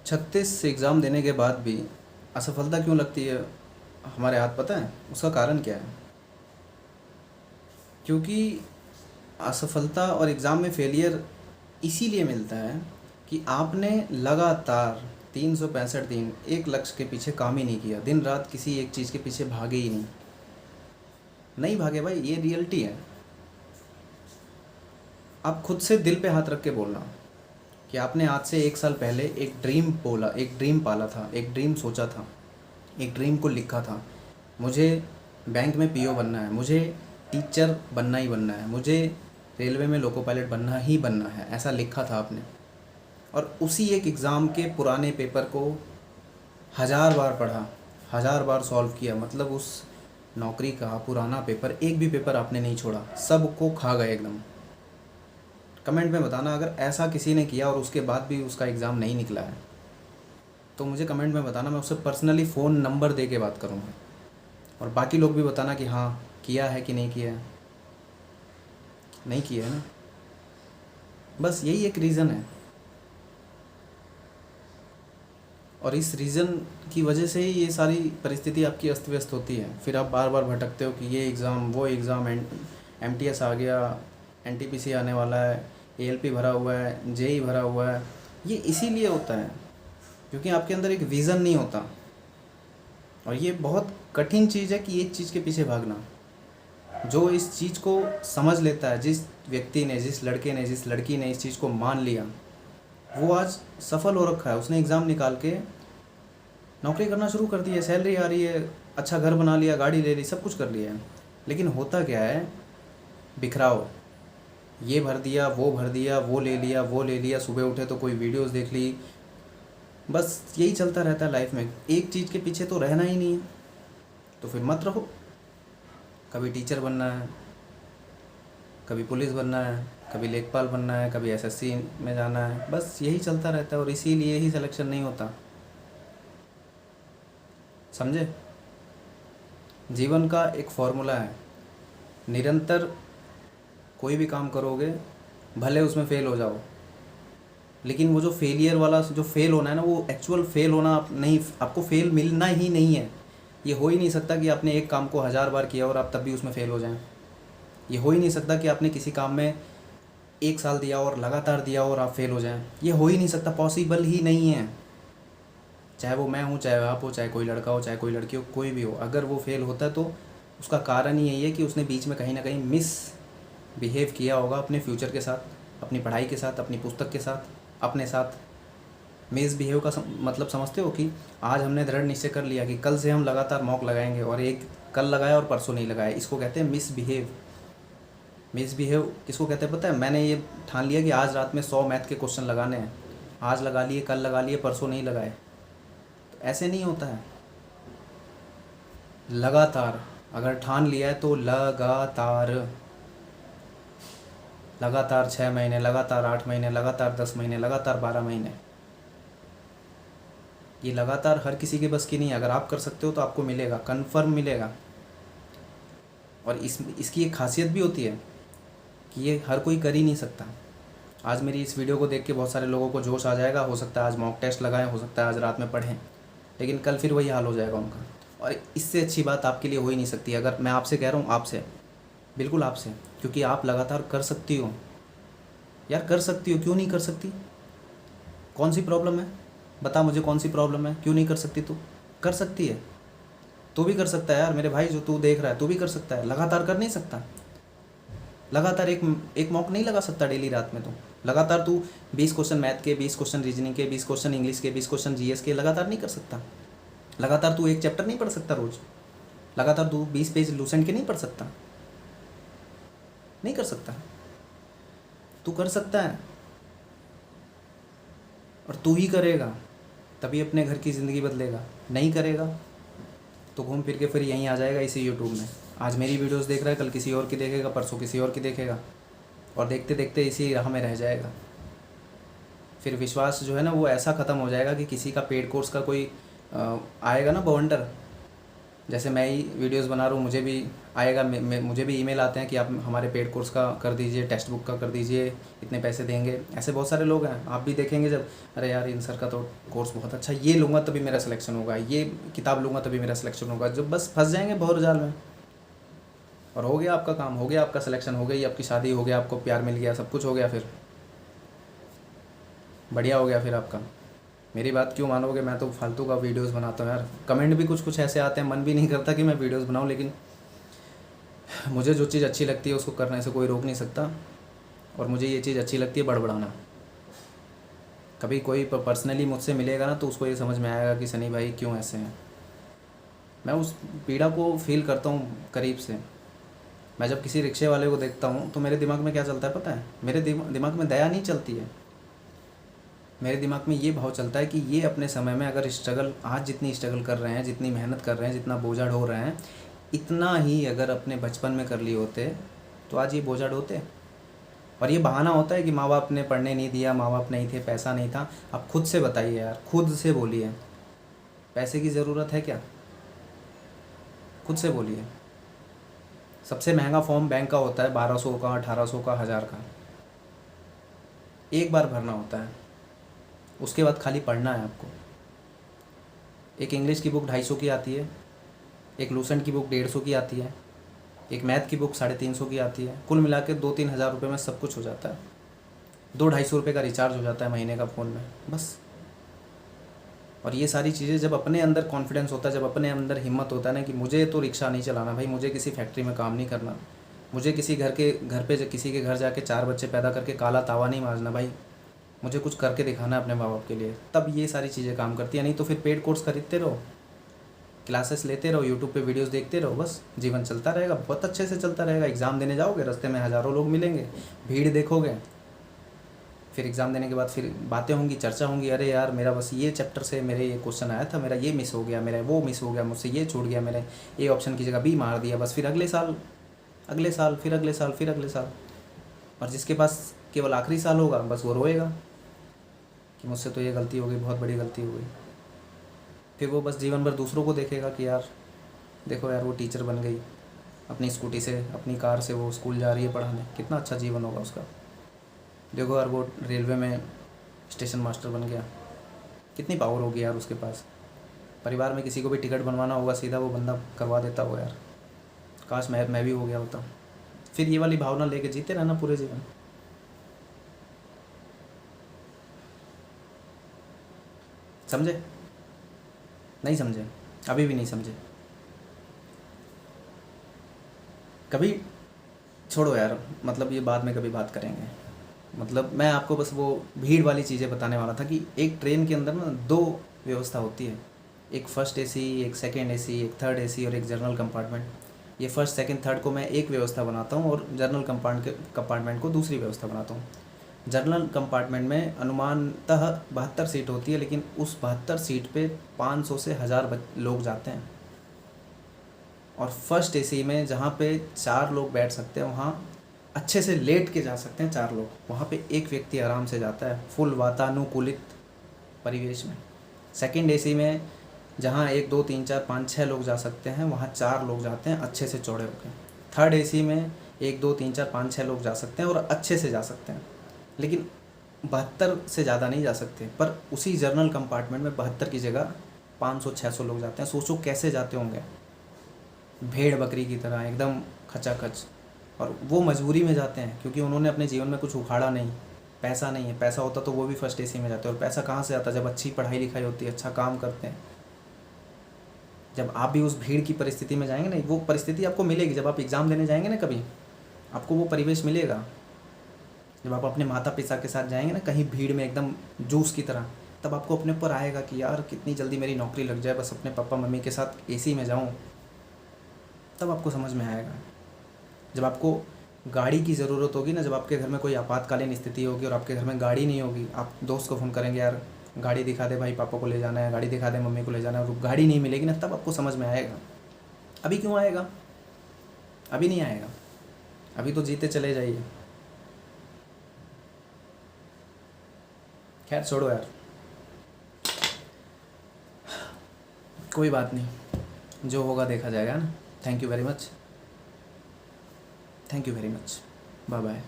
36 exam देने के बाद भी असफलता क्यों लगती है हमारे हाथ, पता है उसका कारण क्या है? क्योंकि असफलता और एग्ज़ाम में फेलियर इसीलिए मिलता है कि आपने लगातार 365 दिन एक लक्ष्य के पीछे काम ही नहीं किया, दिन रात किसी एक चीज़ के पीछे भागे ही नहीं। नहीं भागे भाई, ये रियलिटी है। आप खुद से दिल पे हाथ रख के बोलना कि आपने आज से 1 साल पहले एक ड्रीम बोला, एक ड्रीम पाला था, एक ड्रीम सोचा था, एक ड्रीम को लिखा था। मुझे बैंक में पीओ बनना है, मुझे टीचर बनना ही बनना है, मुझे रेलवे में लोको पायलट बनना ही बनना है, ऐसा लिखा था आपने। और उसी एक एग्ज़ाम के पुराने पेपर को 1000 बार पढ़ा, 1000 बार सॉल्व किया, मतलब उस नौकरी का पुराना पेपर, एक भी पेपर आपने नहीं छोड़ा, सबको खा गए एकदम। कमेंट में बताना अगर ऐसा किसी ने किया और उसके बाद भी उसका एग्ज़ाम नहीं निकला है, तो मुझे कमेंट में बताना, मैं उससे पर्सनली फ़ोन नंबर दे के बात करूँगा। और बाकी लोग भी बताना कि हाँ किया है कि नहीं किया है। नहीं किया है ना, बस यही एक रीज़न है। और इस रीज़न की वजह से ही ये सारी परिस्थिति आपकी अस्त व्यस्त होती है। फिर आप बार बार भटकते हो कि ये एग्ज़ाम वो एग्ज़ाम, एमटीएस आ गया, एनटीपीसी आने वाला है, एएलपी भरा हुआ है, जेई भरा हुआ है। ये इसीलिए होता है क्योंकि आपके अंदर एक विज़न नहीं होता। और ये बहुत कठिन चीज़ है कि एक चीज़ के पीछे भागना। जो इस चीज़ को समझ लेता है, जिस व्यक्ति ने, जिस लड़के ने, जिस लड़की ने इस चीज़ को मान लिया, वो आज सफल हो रखा है। उसने एग्ज़ाम निकाल के नौकरी करना शुरू कर दी है, सैलरी आ रही है, अच्छा घर बना लिया, गाड़ी ले ली, सब कुछ कर लिया है। लेकिन होता क्या है, बिखराव, ये भर दिया, वो भर दिया, वो ले लिया, वो ले लिया, सुबह उठे तो कोई वीडियोस देख ली, बस यही चलता रहता है लाइफ में। एक चीज़ के पीछे तो रहना ही नहीं है, तो फिर मत रहो। कभी टीचर बनना है, कभी पुलिस बनना है, कभी लेखपाल बनना है, कभी एसएससी में जाना है, बस यही चलता रहता है और इसीलिए ही सिलेक्शन नहीं होता। समझे? जीवन का एक फॉर्मूला है, निरंतर कोई भी काम करोगे, भले उसमें फ़ेल हो जाओ, लेकिन वो जो फेलियर वाला जो फ़ेल होना है ना, वो एक्चुअल फ़ेल होना नहीं, आपको फ़ेल मिलना ही नहीं है। ये हो ही नहीं सकता कि आपने एक काम को 1000 बार किया और आप तब भी उसमें फ़ेल हो जाएं। ये हो ही नहीं सकता कि आपने किसी काम में 1 साल दिया और लगातार दिया और आप फ़ेल हो जाएं। ये हो ही नहीं सकता, पॉसिबल ही नहीं है। चाहे वो मैं हूँ, चाहे आप हो, चाहे कोई लड़का हो, चाहे कोई लड़की हो, कोई भी हो, अगर वो फ़ेल होता है तो उसका कारण ही यही है कि उसने बीच में कहीं ना कहीं मिस बिहेव किया होगा अपने फ्यूचर के साथ, अपनी पढ़ाई के साथ, अपनी पुस्तक के साथ, अपने साथ। मिस बिहेव का मतलब समझते हो कि आज हमने दृढ़ निश्चय कर लिया कि कल से हम लगातार मॉक लगाएंगे, और एक कल लगाया और परसों नहीं लगाया, इसको कहते हैं मिस बिहेव। मिस बिहेव किसको कहते हैं पता है? मैंने ये ठान लिया कि आज रात में 100 मैथ के क्वेश्चन लगाने हैं, आज लगा लिए, कल लगा लिए, परसों नहीं लगाए, तो ऐसे नहीं होता है। लगातार अगर ठान लिया है तो लगातार, लगातार 6 महीने, लगातार 8 महीने, लगातार 10 महीने, लगातार 12 महीने, ये लगातार हर किसी के बस की नहीं है। अगर आप कर सकते हो तो आपको मिलेगा, कन्फर्म मिलेगा। और इसकी एक खासियत भी होती है कि ये हर कोई कर ही नहीं सकता। आज मेरी इस वीडियो को देख के बहुत सारे लोगों को जोश आ जाएगा, हो सकता है आज मॉक टेस्ट लगाएं, हो सकता है आज रात में पढ़ें, लेकिन कल फिर वही हाल हो जाएगा उनका। और इससे अच्छी बात आपके लिए हो ही नहीं सकती। अगर मैं आपसे कह रहा हूँ, आपसे, बिल्कुल आपसे, क्योंकि आप लगातार कर सकती हो यार, कर सकती हो, क्यों नहीं कर सकती? कौन सी प्रॉब्लम है? बता मुझे, कौन सी प्रॉब्लम है? क्यों नहीं कर सकती तू? कर सकती है, तू भी कर सकता है यार मेरे भाई, जो तू देख रहा है तू भी कर सकता है। लगातार कर नहीं सकता? लगातार एक एक मॉक नहीं लगा सकता डेली रात में? तो लगातार तू 20 क्वेश्चन मैथ के, 20 क्वेश्चन रीजनिंग के, 20 क्वेश्चन इंग्लिश के, 20 क्वेश्चन जीएस के लगातार नहीं कर सकता? लगातार तू एक चैप्टर नहीं पढ़ सकता रोज? लगातार तू 20 पेज लूसेंट के नहीं पढ़ सकता? नहीं कर सकता? तू कर सकता है, और तू ही करेगा तभी अपने घर की ज़िंदगी बदलेगा। नहीं करेगा तो घूम फिर के फिर यहीं आ जाएगा, इसी यूट्यूब में। आज मेरी वीडियोस देख रहा है, कल किसी और की देखेगा, परसों किसी और की देखेगा, और देखते देखते इसी राह में रह जाएगा। फिर विश्वास जो है ना, वो ऐसा ख़त्म हो जाएगा कि किसी का पेड कोर्स का कोई आएगा ना बवंडर, जैसे मैं ही वीडियोस बना रहा हूँ, मुझे भी आएगा, मुझे भी ईमेल आते हैं कि आप हमारे पेड कोर्स का कर दीजिए, टेक्स्ट बुक का कर दीजिए, इतने पैसे देंगे। ऐसे बहुत सारे लोग हैं, आप भी देखेंगे जब, अरे यार इन सर का तो कोर्स बहुत अच्छा, ये लूँगा तभी मेरा सिलेक्शन होगा, ये किताब लूँगा तभी मेरा सिलेक्शन होगा, जब बस फंस जाएंगे भंवर जाल में। और हो गया आपका काम, हो गया आपका सिलेक्शन, हो गई आपकी शादी, हो गया आपको प्यार मिल गया, सब कुछ हो गया, फिर बढ़िया हो गया फिर आपका। मेरी बात क्यों मानोगे, मैं तो फालतू का वीडियोस बनाता हूँ यार। कमेंट भी कुछ कुछ ऐसे आते हैं, मन भी नहीं करता कि मैं वीडियोस बनाऊँ, लेकिन मुझे जो चीज़ अच्छी लगती है उसको करने से कोई रोक नहीं सकता। और मुझे ये चीज़ अच्छी लगती है, बड़बड़ाना। कभी कोई पर्सनली मुझसे मिलेगा ना तो उसको ये समझ में आएगा कि सनी भाई क्यों ऐसे हैं। मैं उस पीड़ा को फील करता हूँ करीब से। मैं जब किसी रिक्शे वाले को देखता हूँ तो मेरे दिमाग में क्या चलता है पता है? मेरे दिमाग में दया नहीं चलती है, मेरे दिमाग में ये भाव चलता है कि ये अपने समय में अगर स्ट्रगल, आज जितनी स्ट्रगल कर रहे हैं, जितनी मेहनत कर रहे हैं, जितना बोझा ढो रहे हैं, इतना ही अगर अपने बचपन में कर लिए होते तो आज ये बोझा ढोते। और ये बहाना होता है कि माँ बाप ने पढ़ने नहीं दिया, माँ बाप नहीं थे, पैसा नहीं था। आप खुद से बताइए यार, खुद से बोलिए, पैसे की ज़रूरत है क्या? खुद से बोलिए। सबसे महंगा फॉर्म बैंक का होता है 1200 का, 1800 का, 1000 का। एक बार भरना होता है, उसके बाद खाली पढ़ना है आपको। एक इंग्लिश की बुक 250 की आती है, एक लूसेंट की बुक 150 की आती है, एक मैथ की बुक 350 की आती है। कुल मिला के 2-3 हज़ार रुपये में सब कुछ हो जाता है। 200-250 रुपये का रिचार्ज हो जाता है महीने का फ़ोन में, बस। और ये सारी चीज़ें जब अपने अंदर कॉन्फिडेंस होता है, जब अपने अंदर हिम्मत होता है ना कि मुझे तो रिक्शा नहीं चलाना भाई, मुझे किसी फैक्ट्री में काम नहीं करना, मुझे किसी घर पे किसी के घर जाके 4 बच्चे पैदा करके काला तावा नहीं मारना भाई, मुझे कुछ करके दिखाना है अपने माँ बाप के लिए, तब ये सारी चीज़ें काम करती है। नहीं तो फिर पेड कोर्स खरीदते रहो, क्लासेस लेते रहो, यूट्यूब पे वीडियोस देखते रहो, बस जीवन चलता रहेगा, बहुत अच्छे से चलता रहेगा। एग्ज़ाम देने जाओगे, रास्ते में हज़ारों लोग मिलेंगे, भीड़ देखोगे, फिर एग्ज़ाम देने के बाद फिर बातें होंगी, चर्चा होंगी, अरे यार मेरा बस ये चैप्टर से मेरे ये क्वेश्चन आया था, मेरा ये मिस हो गया, मेरा वो मिस हो गया, मुझसे ये छूट गया, मैंने ए ऑप्शन की जगह बी मार दिया। बस फिर अगले साल, अगले साल, फिर अगले साल, फिर अगले साल। और जिसके पास केवल आखिरी साल होगा बस वो रोएगा कि मुझसे तो ये गलती हो गई, बहुत बड़ी गलती हो गई। फिर वो बस जीवन भर दूसरों को देखेगा कि यार देखो यार वो टीचर बन गई, अपनी स्कूटी से, अपनी कार से वो स्कूल जा रही है पढ़ाने, कितना अच्छा जीवन होगा उसका। देखो यार वो रेलवे में स्टेशन मास्टर बन गया, कितनी पावर होगी यार उसके पास। परिवार में किसी को भी टिकट बनवाना होगा, सीधा वो बंदा करवा देता होगा यार। काश मैं भी हो गया होता। फिर ये वाली भावना लेके जीते रहना पूरे जीवन। समझे? नहीं समझे? अभी भी नहीं समझे? कभी छोड़ो यार, मतलब ये बाद में कभी बात करेंगे। मतलब मैं आपको बस वो भीड़ वाली चीज़ें बताने वाला था कि एक ट्रेन के अंदर ना 2 व्यवस्था होती है, एक फर्स्ट एसी, एक सेकंड एसी, एक थर्ड एसी और एक जनरल कंपार्टमेंट। ये फर्स्ट सेकंड थर्ड को मैं एक व्यवस्था बनाता हूँ और जनरल कंपार्टमेंट को दूसरी व्यवस्था बनाता हूँ। जनरल कंपार्टमेंट में अनुमानतः 72 सीट होती है, लेकिन उस 72 सीट पे 500 से 1000 लोग जाते हैं। और फर्स्ट एसी में जहाँ पे 4 लोग बैठ सकते हैं, वहाँ अच्छे से लेट के जा सकते हैं 4 लोग, वहाँ पे एक व्यक्ति आराम से जाता है फुल वातानुकूलित परिवेश में। सेकंड एसी में जहाँ 1 2 3 4 5 6 लोग जा सकते हैं, वहाँ 4 लोग जाते हैं अच्छे से चौड़े होकर। थर्ड एसी में 1 2 3 4 5 6 लोग जा सकते हैं और अच्छे से जा सकते हैं, लेकिन 72 से ज़्यादा नहीं जा सकते। पर उसी जर्नल कंपार्टमेंट में 72 की जगह 500 600 लोग जाते हैं। सोचो कैसे जाते होंगे, भेड़ बकरी की तरह एकदम खचाखच। और वो मजबूरी में जाते हैं क्योंकि उन्होंने अपने जीवन में कुछ उखाड़ा नहीं, पैसा नहीं है। पैसा होता तो वो भी फर्स्ट एसी में जाते। और पैसा कहाँ से आता है? जब अच्छी पढ़ाई लिखाई होती है, अच्छा काम करते हैं। जब आप भी उस भीड़ की परिस्थिति में जाएंगे ना, वो परिस्थिति आपको मिलेगी जब आप एग्ज़ाम देने जाएंगे ना, कभी आपको वो परिवेश मिलेगा। जब आप अपने माता पिता के साथ जाएंगे ना कहीं भीड़ में एकदम जूस की तरह, तब आपको अपने ऊपर आएगा कि यार कितनी जल्दी मेरी नौकरी लग जाए, बस अपने पापा मम्मी के साथ एसी में जाऊँ। तब आपको समझ में आएगा। जब आपको गाड़ी की ज़रूरत होगी ना, जब आपके घर में कोई आपातकालीन स्थिति होगी और आपके घर में गाड़ी नहीं होगी, आप दोस्त को फ़ोन करेंगे, यार गाड़ी दिखा दे भाई, पापा को ले जाना है, गाड़ी दिखा दे मम्मी को ले जाना है, और गाड़ी नहीं मिलेगी ना, तब आपको समझ में आएगा। अभी क्यों आएगा? अभी नहीं आएगा। अभी तो जीते चले जाइए। खैर छोड़ो यार, कोई बात नहीं। जो होगा देखा जाएगा ना। Thank you very much, thank you very much, bye bye.